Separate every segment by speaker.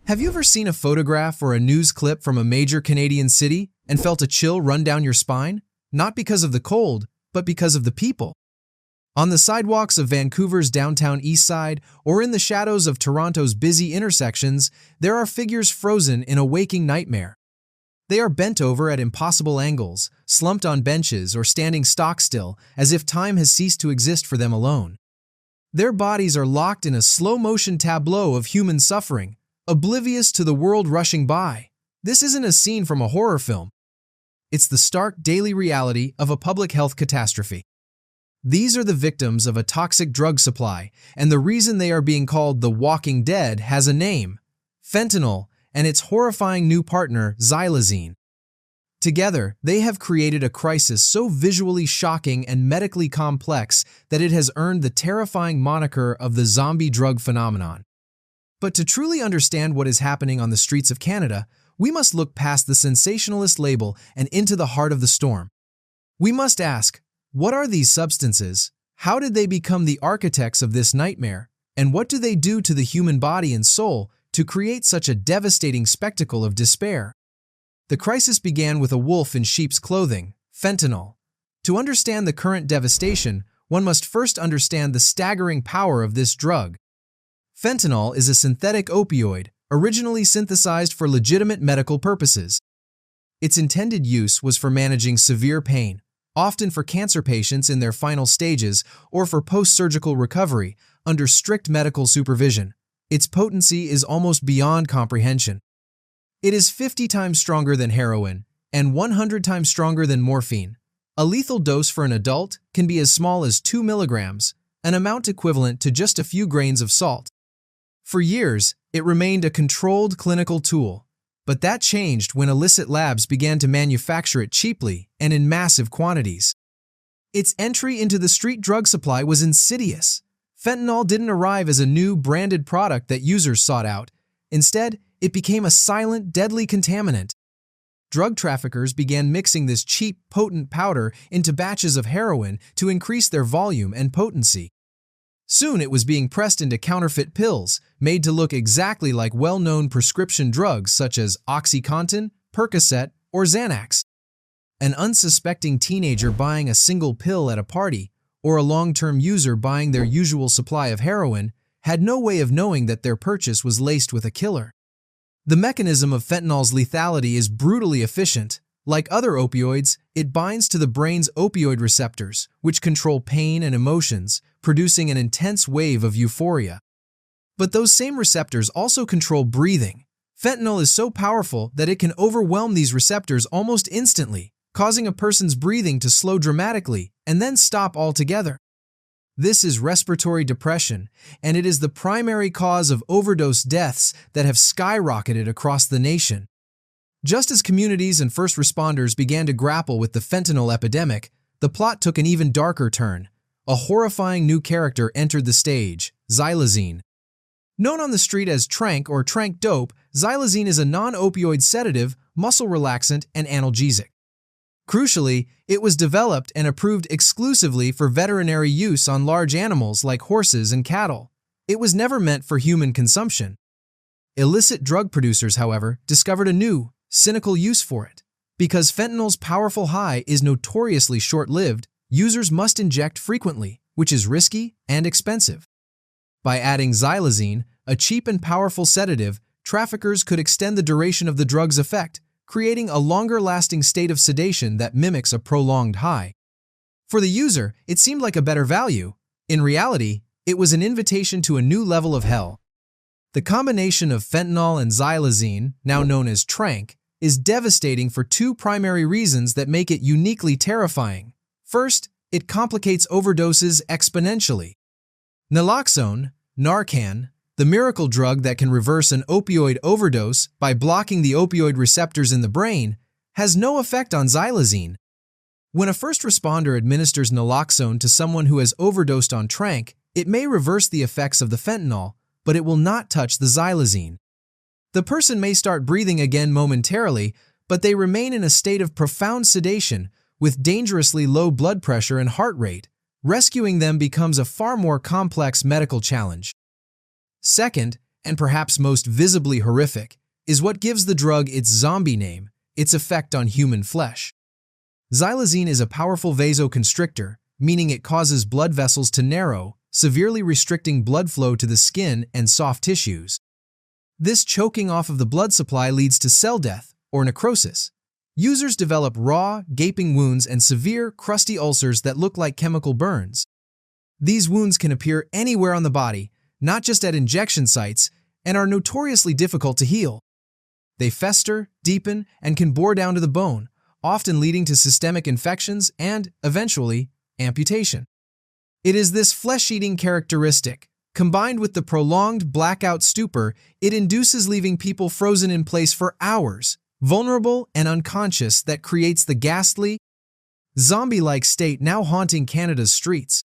Speaker 1: Have you ever seen a photograph or a news clip from a major Canadian city and felt a chill run down your spine? Not because of the cold, but because of the people. On the sidewalks of Vancouver's downtown east side or in the shadows of Toronto's busy intersections, there are figures frozen in a waking nightmare. They are bent over at impossible angles, slumped on benches, or standing stock still as if time has ceased to exist for them alone. Their bodies are locked in a slow-motion tableau of human suffering, oblivious to the world rushing by. This isn't a scene from a horror film. It's the stark daily reality of a public health catastrophe. These are the victims of a toxic drug supply, and the reason they are being called the Walking Dead has a name: fentanyl and its horrifying new partner, Xylazine. Together, they have created a crisis so visually shocking and medically complex that it has earned the terrifying moniker of the zombie drug phenomenon. But to truly understand what is happening on the streets of Canada, we must look past the sensationalist label and into the heart of the storm. We must ask, what are these substances? How did they become the architects of this nightmare? And what do they do to the human body and soul to create such a devastating spectacle of despair? The crisis began with a wolf in sheep's clothing, fentanyl. To understand the current devastation, one must first understand the staggering power of this drug. Fentanyl is a synthetic opioid, originally synthesized for legitimate medical purposes. Its intended use was for managing severe pain, often for cancer patients in their final stages or for post-surgical recovery under strict medical supervision. Its potency is almost beyond comprehension. It is 50 times stronger than heroin and 100 times stronger than morphine. A lethal dose for an adult can be as small as 2 milligrams, an amount equivalent to just a few grains of salt. For years, it remained a controlled clinical tool, but that changed when illicit labs began to manufacture it cheaply and in massive quantities. Its entry into the street drug supply was insidious. Fentanyl didn't arrive as a new branded product that users sought out. Instead, it became a silent, deadly contaminant. Drug traffickers began mixing this cheap, potent powder into batches of heroin to increase their volume and potency. Soon it was being pressed into counterfeit pills, made to look exactly like well-known prescription drugs such as OxyContin, Percocet, or Xanax. An unsuspecting teenager buying a single pill at a party, or a long-term user buying their usual supply of heroin, had no way of knowing that their purchase was laced with a killer. The mechanism of fentanyl's lethality is brutally efficient. Like other opioids, it binds to the brain's opioid receptors, which control pain and emotions, producing an intense wave of euphoria. But those same receptors also control breathing. Fentanyl is so powerful that it can overwhelm these receptors almost instantly, causing a person's breathing to slow dramatically and then stop altogether. This is respiratory depression, and it is the primary cause of overdose deaths that have skyrocketed across the nation. Just as communities and first responders began to grapple with the fentanyl epidemic, the plot took an even darker turn. A horrifying new character entered the stage: Xylazine. Known on the street as Tranq or Tranq dope, Xylazine is a non-opioid sedative, muscle relaxant, and analgesic. Crucially, it was developed and approved exclusively for veterinary use on large animals like horses and cattle. It was never meant for human consumption. Illicit drug producers, however, discovered a new, cynical use for it. Because fentanyl's powerful high is notoriously short-lived, users must inject frequently, which is risky and expensive. By adding Xylazine, a cheap and powerful sedative, traffickers could extend the duration of the drug's effect, creating a longer-lasting state of sedation that mimics a prolonged high. For the user, it seemed like a better value. In reality, it was an invitation to a new level of hell. The combination of fentanyl and Xylazine, now known as Tranq, is devastating for two primary reasons that make it uniquely terrifying. First, it complicates overdoses exponentially. Naloxone, Narcan, the miracle drug that can reverse an opioid overdose by blocking the opioid receptors in the brain, has no effect on Xylazine. When a first responder administers Naloxone to someone who has overdosed on Tranq, it may reverse the effects of the fentanyl, but it will not touch the Xylazine. The person may start breathing again momentarily, but they remain in a state of profound sedation with dangerously low blood pressure and heart rate. Rescuing them becomes a far more complex medical challenge. Second, and perhaps most visibly horrific, is what gives the drug its zombie name, its effect on human flesh. Xylazine is a powerful vasoconstrictor, meaning it causes blood vessels to narrow, severely restricting blood flow to the skin and soft tissues. This choking off of the blood supply leads to cell death, or necrosis. Users develop raw, gaping wounds and severe, crusty ulcers that look like chemical burns. These wounds can appear anywhere on the body, not just at injection sites, and are notoriously difficult to heal. They fester, deepen, and can bore down to the bone, often leading to systemic infections and, eventually, amputation. It is this flesh-eating characteristic, combined with the prolonged blackout stupor it induces, leaving people frozen in place for hours, vulnerable and unconscious, that creates the ghastly, zombie-like state now haunting Canada's streets.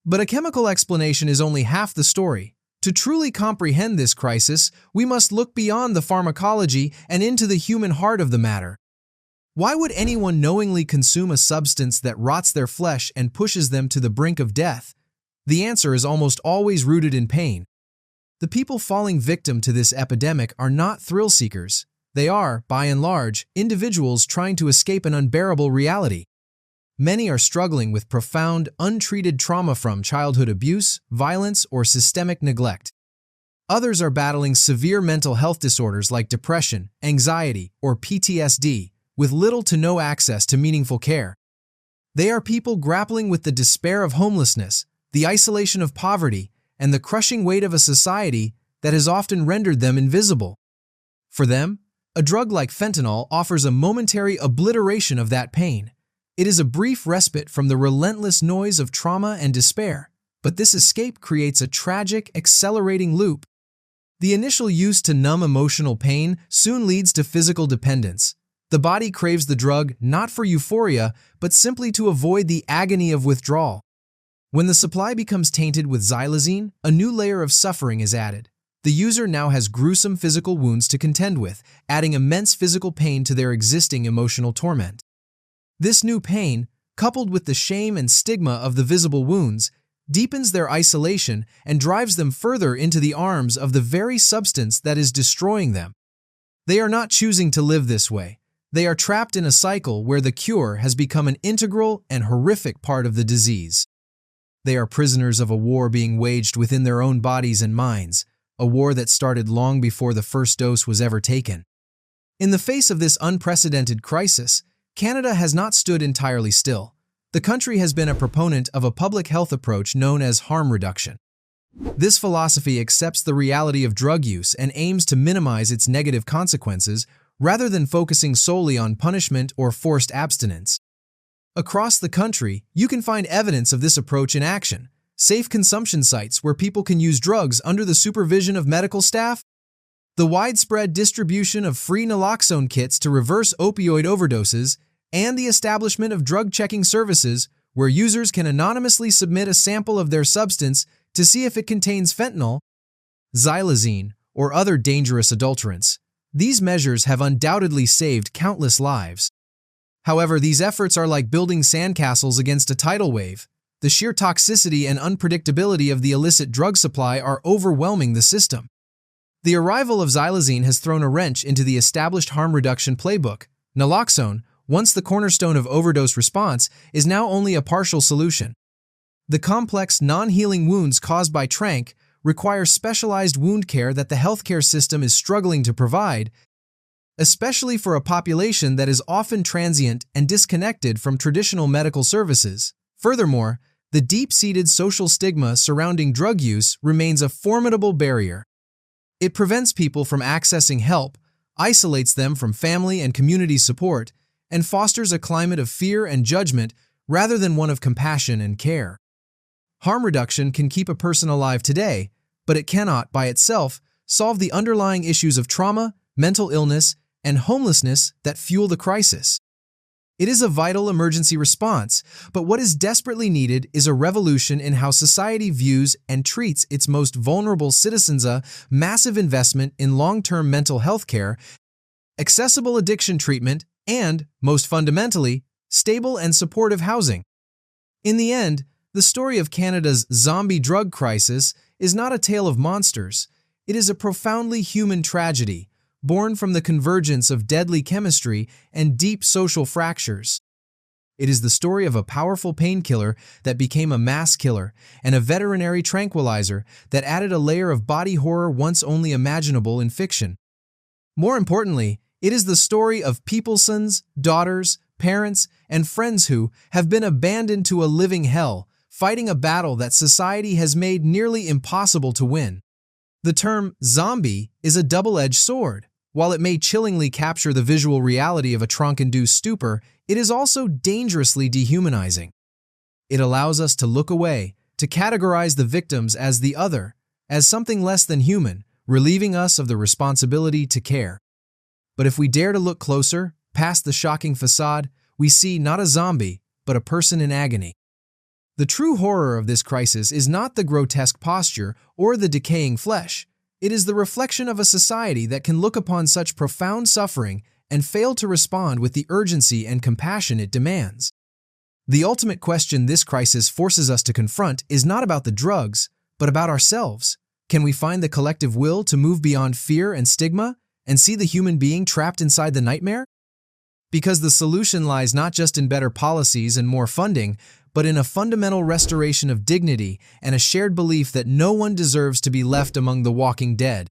Speaker 1: But a chemical explanation is only half the story. To truly comprehend this crisis, we must look beyond the pharmacology and into the human heart of the matter. Why would anyone knowingly consume a substance that rots their flesh and pushes them to the brink of death? The answer is almost always rooted in pain. The people falling victim to this epidemic are not thrill seekers. They are, by and large, individuals trying to escape an unbearable reality. Many are struggling with profound, untreated trauma from childhood abuse, violence, or systemic neglect. Others are battling severe mental health disorders like depression, anxiety, or PTSD, with little to no access to meaningful care. They are people grappling with the despair of homelessness, the isolation of poverty, and the crushing weight of a society that has often rendered them invisible. For them, a drug like fentanyl offers a momentary obliteration of that pain. It is a brief respite from the relentless noise of trauma and despair, but this escape creates a tragic, accelerating loop. The initial use to numb emotional pain soon leads to physical dependence. The body craves the drug not for euphoria, but simply to avoid the agony of withdrawal. When the supply becomes tainted with xylazine, a new layer of suffering is added. The user now has gruesome physical wounds to contend with, adding immense physical pain to their existing emotional torment. This new pain, coupled with the shame and stigma of the visible wounds, deepens their isolation and drives them further into the arms of the very substance that is destroying them. They are not choosing to live this way. They are trapped in a cycle where the cure has become an integral and horrific part of the disease. They are prisoners of a war being waged within their own bodies and minds, a war that started long before the first dose was ever taken. In the face of this unprecedented crisis, Canada has not stood entirely still. The country has been a proponent of a public health approach known as harm reduction. This philosophy accepts the reality of drug use and aims to minimize its negative consequences rather than focusing solely on punishment or forced abstinence. Across the country, you can find evidence of this approach in action. Safe consumption sites where people can use drugs under the supervision of medical staff, the widespread distribution of free Naloxone kits to reverse opioid overdoses, and the establishment of drug-checking services where users can anonymously submit a sample of their substance to see if it contains fentanyl, xylazine, or other dangerous adulterants. These measures have undoubtedly saved countless lives. However, these efforts are like building sandcastles against a tidal wave. The sheer toxicity and unpredictability of the illicit drug supply are overwhelming the system. The arrival of xylazine has thrown a wrench into the established harm reduction playbook. Naloxone, once the cornerstone of overdose response, is now only a partial solution. The complex, non-healing wounds caused by Tranq require specialized wound care that the healthcare system is struggling to provide, especially for a population that is often transient and disconnected from traditional medical services. Furthermore, the deep-seated social stigma surrounding drug use remains a formidable barrier. It prevents people from accessing help, isolates them from family and community support, and fosters a climate of fear and judgment rather than one of compassion and care. Harm reduction can keep a person alive today, but it cannot, by itself, solve the underlying issues of trauma, mental illness, and homelessness that fuel the crisis. It is a vital emergency response, but what is desperately needed is a revolution in how society views and treats its most vulnerable citizens. A massive investment in long-term mental health care, accessible addiction treatment, and, most fundamentally, stable and supportive housing. In the end, the story of Canada's zombie drug crisis is not a tale of monsters. It is a profoundly human tragedy, born from the convergence of deadly chemistry and deep social fractures. It is the story of a powerful painkiller that became a mass killer and a veterinary tranquilizer that added a layer of body horror once only imaginable in fiction. More importantly, it is the story of people's sons, daughters, parents, and friends who have been abandoned to a living hell, fighting a battle that society has made nearly impossible to win. The term zombie is a double-edged sword. While it may chillingly capture the visual reality of a Tranq-induced stupor, it is also dangerously dehumanizing. It allows us to look away, to categorize the victims as the other, as something less than human, relieving us of the responsibility to care. But if we dare to look closer, past the shocking facade, we see not a zombie, but a person in agony. The true horror of this crisis is not the grotesque posture or the decaying flesh. It is the reflection of a society that can look upon such profound suffering and fail to respond with the urgency and compassion it demands. The ultimate question this crisis forces us to confront is not about the drugs, but about ourselves. Can we find the collective will to move beyond fear and stigma and see the human being trapped inside the nightmare? Because the solution lies not just in better policies and more funding, but in a fundamental restoration of dignity and a shared belief that no one deserves to be left among the walking dead.